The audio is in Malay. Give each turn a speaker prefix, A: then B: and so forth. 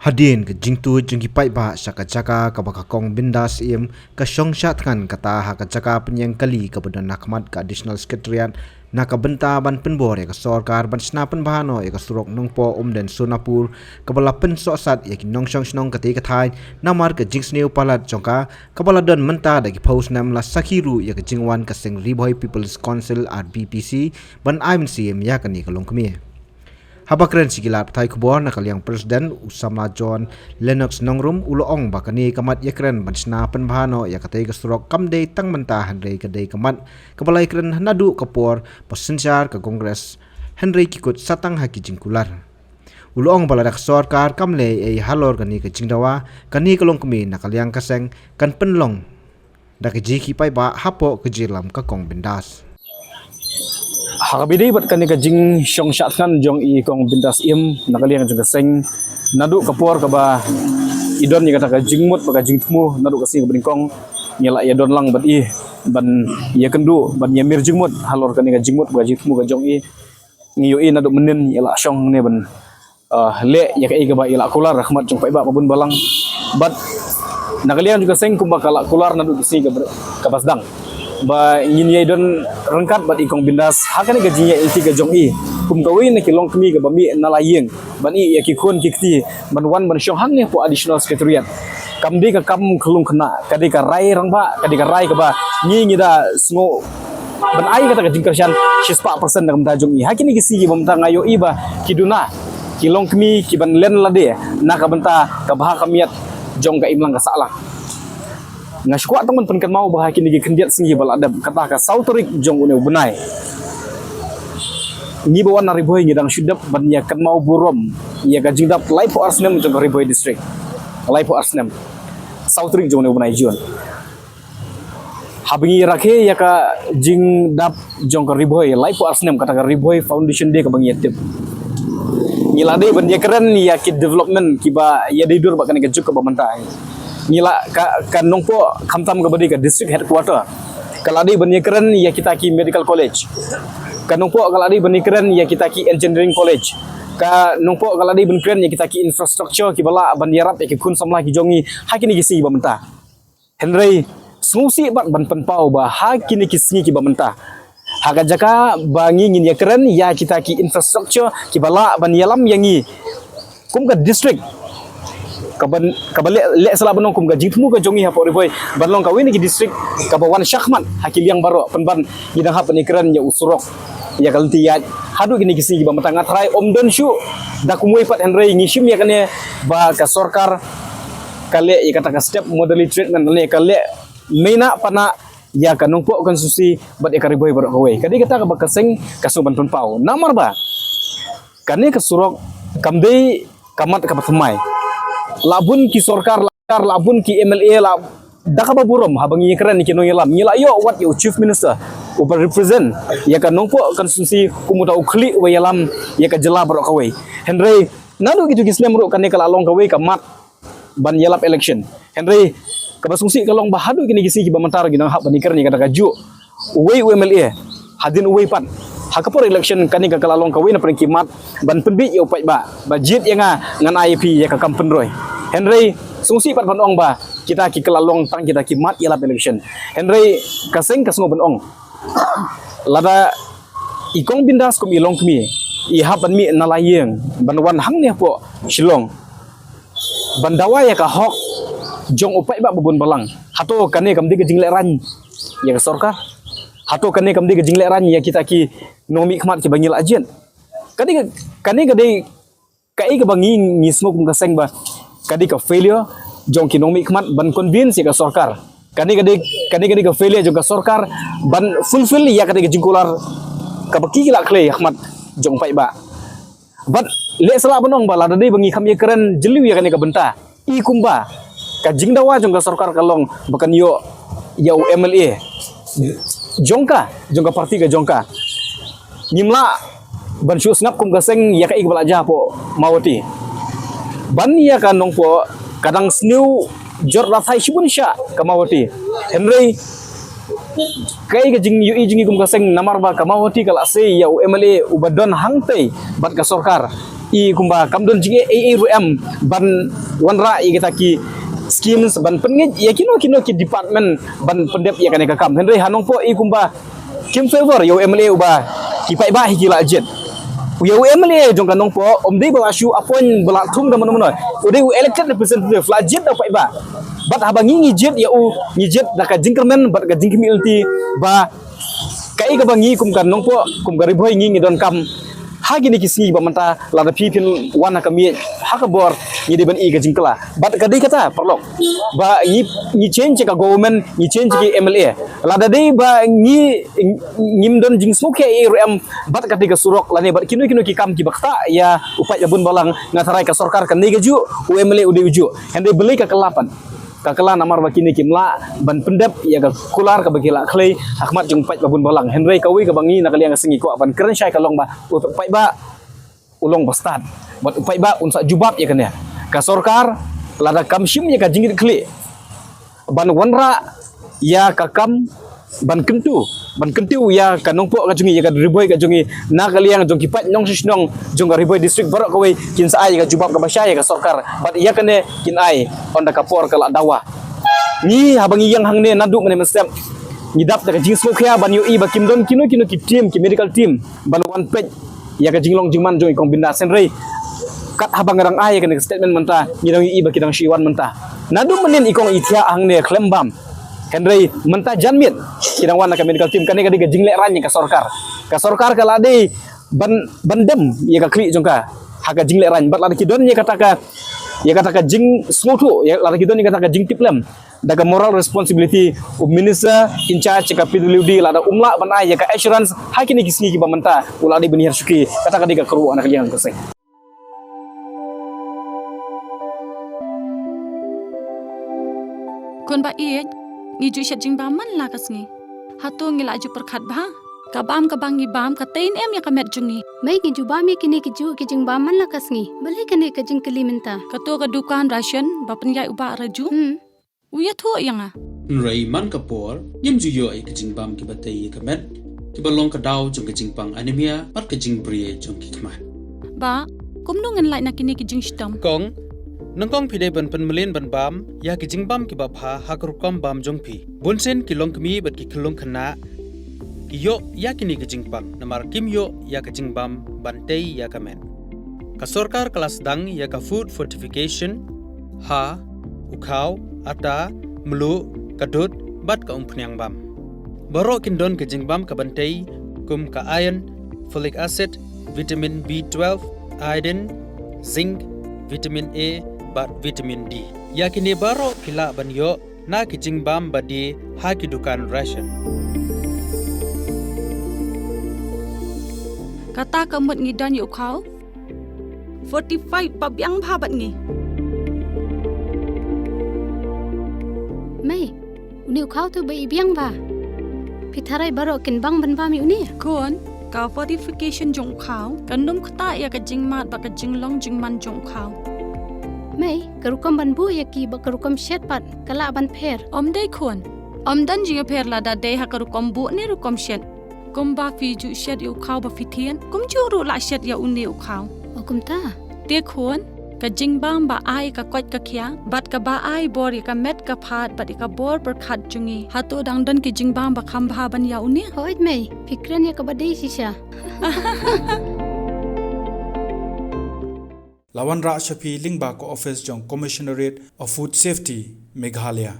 A: Hadin ke jingtu jengki pai ba syaka jaka ka bakakong bindas im ka syongshat kan kata ha ka jaka penyang kali ka badan nakmat ka additional secretariat naka benta ban penbor ya ka sorkar ban snapen bahano ya ka surok nongpo dan sunapur ka bala pensok sat ya ki nongsyong snong ka ka thai namar ka jingsneu palat jongka ka bala don menta da ki post nam la sakiru ya ka jingwan ka sing Riboy People's Council RBPC ban IMCM ya ka ni ka longkmi Habakren sigilat thai kubor na kaliang Presiden Usama John Lennox Nongrum uloong bakani kamat yakren bansna penbahano ya katay kasurok kamday tang menta Henry kaday kamat kabalay kren nadu kapor pasensyar ka Kongres Henry kikut satang haki jingkular uloong baladak sorkar kamle ay halor kani ka jingdawa kani kalong kami na kaliang kaseng kan penlong dakijiki pay ba hapo kejilam ka kong bindas
B: Hakabidi bat kan ka jing syong syat kan jong i kong bintas im nakaliang jong kaseng nadu kapor ka ba idon ni kata ka jingmut ba ka jingtmu nadu kasing ka bringkong nyala ya don lang bat i ban ya kendu ban ya mir jingmut halor kan ka jingmut ba jingtmu ka jong i ngiyo i nadu menin yala syong ne ban le ya ka i ka ba ila kular rahmat jong pai ba babun balang bat nakaliang jong kaseng kumba kala kular nadu kasing ka basdang ba ingin ye don rengkat bat ikong bindas hakane gajinya inti ga jong i kum kawin ne kilong kemi ga bami nalayeng ban i ya ki khon kikti ban wan ban syong hang ne po additional secretariat kam di ka kam khulung khna kadi ka rai rangba kadi ka rai ka ba ngi da sngo ban ai kata ka jingkarshan 6% ngam da jong i hakini ki sigi bam ta ngayo i ba kiduna kilong kemi ki ban len lade na ka benta ka bah kamiat jong ka imlang ka salah ngaskuat teman penkan mau bahaki nigi kendiat singi baladam kata ka sauterik jong une benai ni bawan na Riboy ngidang syudap ban ya kan mau burom ya ka jingdap lai po arsnem jong Riboy district lai po arsnem sauterik jong une benai jon habingi rakhe ya ka jingdap jong ka Riboy lai po arsnem kata ka Riboy foundation dia ka bang yatim ngilade ban ya keren ya ki development kiba ya didur bakane ka juk ka bamantai nila ka nongpo khamtam ka badi ka district headquarter kaladi bani keren ya kita ki medical college ka nongpo kaladi bani keren ya kita ki engineering college ka nongpo kaladi bani keren ya kita ki infrastructure ki bala ban yarap ya ki kun samla ki jongi hakini ki singi bamenta Henry smusi bat ban penpau ba hakini ki singi ki bamenta haga jaka bangi ngin ya keren ya kita ki infrastructure ki bala ban yalam yangi kum ka district kaban le sala banong kum gaji temu ka jongi hapo Riboy banlong ka wini ki district ka bawan syakman hakil yang baro penban hidang hap ni keren ya usurok ya kalti ya hadu gini kisi ba matanga try omdon shu da kumui pat Henry ngishim ya kane ba ka sorkar kale ya kata ka step model treatment ne kale meina pana ya kanong po konsusi bat ya Riboy baro kawe kadi kata ka ba kaseng kasuban penpau namar ba kane ka surok kamdei kamat ka patmai labun ki sorkar labun ki MLA la dakaba burom habangi keren ki no yelam ngila yo what your chief minister over represent ya kan nongpo konstitusi kumuta ukhli we yelam ya ka jela bro kawe Henry nanu gitu kisnem ro kan kala long kawe kamat ban yelap election Henry kabasungsi kalong bahadu kini gisi ki bamantar ginang hak banikar ni kata kaju we MLA hadin we pan hakapor election kani ka kalalong kawe na pengkimat ban penbi yo pai ba budget yang ngan IP ya ka kampen roy Henry sungsi pat banong ba kita ki kalalong tang kita ki mat yelap election Henry kaseng kasngo banong lada ikong bindas kum ilong kmi i hapan mi nalayeng banwan hang ne po shilong bandawa ya ka hok jong upai ba bubun balang hato kane kam diga jingle ran ya ka sorkar hato kane kam diga jingle ran ya kita ki nomi khmat ki bangil ajen kane kade kai ka bangi ngismo kum kaseng ba kadi ka failure jong ki nomi khmat ban convince ya ka sorkar kani kadi ka failure jong ka sorkar ban fulfill ya kadi ka jingkular ka baki la kle ahmad jong pai ba bat le sala banong ba la dai bangi kham ye keren jeliu ya kani ka benta i kumba ka jingdawa jong ka sorkar kalong bakan yo yau MLA jongka parti ka jongka nimla ban shu snap kum gaseng ya ka ik balaja po mawati ban ya ka nong po kadang snew jor rathai shibunisha kamawati Henry kai ga jing UI jingi kum kaseng namar ba kamawati kala se ya MLA ubadon hangte bat ka sarkar I kumba kamdon jingi AARM ban wanra I kita ki schemes ban pengit ya kino ki department ban pendep ya kan ka kam henry hanong po I kumba kim favor ya MLA uba ki pai ba hikila jet ya MLA jong kanong po omdei ba asu apon bala thum da mono udei elected representative la jet da pai ba bat habang ngi jet ya ngi jet da ka jingkermen bat ka jingkimilti ba kai ga bangi kum kanong po kum gari boy ngi don kam hagi ni kisi ba manta la da pipin wana kami haka bor ni de ban I ga jingkla bat ka dei kata perlo ba ni change ka government ni change ki MLA la da dei ba ni ngimdon jing smoke ARM bat ka dei ka surok la ne bat kino ki kam ki bakta ya upai bun balang ngatarai ka sarkar ka ne ga ju MLA ude uju hande beli ka kelapan kakala namar bakini kimla ban pendap ya ka kular ka bagila klei Ahmad jung pai babun balang Henry kawi ka bangi nakali ang sengi ko ban keren syai kalong ba upai ba ulong bastad bat upai ba unsa jubab ya kan ya ka sarkar lada kamshim ya ka jingit kle ban wanra ya ka kam ban kentu ya kanong po ka jungi ya ka riboy ka jungi nakali ang jung kipat nyong sisnong jung ka riboy district barak kawi kin sa ay ka jubab ka basya ya ka sarkar bat iya kane kin ay onda kapor kala dawa ni habang iyang hangne nadu ngene mesem ni dap ta jing smoke ya ban UI ba kimdon kino ki team ki medical team ban one page ya ka jinglong jingman jong ikong binda senrei kat habang ngarang ay ka statement menta ni dang UI ba kidang shiwan menta nadu menen ikong itia hangne klembam Henry menta janmit kidang wana ka medical team kane ka diga jingle ranye ka sarkar kala de bandem ya ka kli jongka haga jingle ranye bat la kidon ya kata jing smoto ya la kidon ya kata jing tiplem daga moral responsibility of minister in charge ka PWD la da umla ban ay ka assurance hakini kisni ki bamenta ula de benihar suki kata diga keru anak yang keseng
C: kon ba ngi ju shet jing ba man la kasngi hato ngi la ju perkhat ba ka bam ka bangi bam ka tein em ya ka met jungi
D: mai ki ju ba mi kini ki ju ki jing ba man la kasngi bale kane ka jing kali minta
C: ka to ka dukan ration ba penyai uba raju uya tho yanga
E: Ray man kapor yim ju yo ai kajing bam ki batay ka met ki balong ka daw jong kajing pang anemia pat kajing brie jong ki kmat
C: ba kumno ngan lai na kini ki jing stam
F: kong nangkong pide ban penmelin ban bam ya ki jingbam ki bapha hakrukom bam jongpi bunsen ki longkmi bat ki khulong khana ki yo ya kini ki jingpang namar kim yo ya ki jingbam bantei ya kamen ka sarkar kelas dang ya ka food fortification ha ukhaw ata mlu kadut bat ka umpnyang bam baro kin don ki jingbam ka bantei kum ka iron folic acid vitamin B12 iodine zinc vitamin A bat vitamin D. Yakini baro pila banyo na kijing bam badi haki dukan ration.
C: kata kamut ngi dan yu khau 45 pabyang bhabat ngi
D: mai uni khau tu bai biang ba pitharai baro kin bang ban ba mi uni
C: kon ka fortification jong khau kandum khata ya ka jing mat ba ka jing long jing man jong khau
D: mai karukam ban bu ya ki ba karukam shet pat kala ban pher
C: om dei khon om dan jinga pher la da dei ha ka rukom bu ne rukom shet kum ba fi ju shet yu khau ba fi thien kum chu ru la shet ya uni u khau
D: okum ta
C: te khon ka jing bang ba ai ka kwat ka khya bat ka ba ai bor ya ka met ka phat bat ka bor per khat jungi hato dang dan ki jing bang ba kham bha ban ya uni
D: hoit mai fikran ya ka ba dei sisha
G: Lawan Ra Shafi Lingba ko Office Jong Commissionerate of Food Safety Meghalaya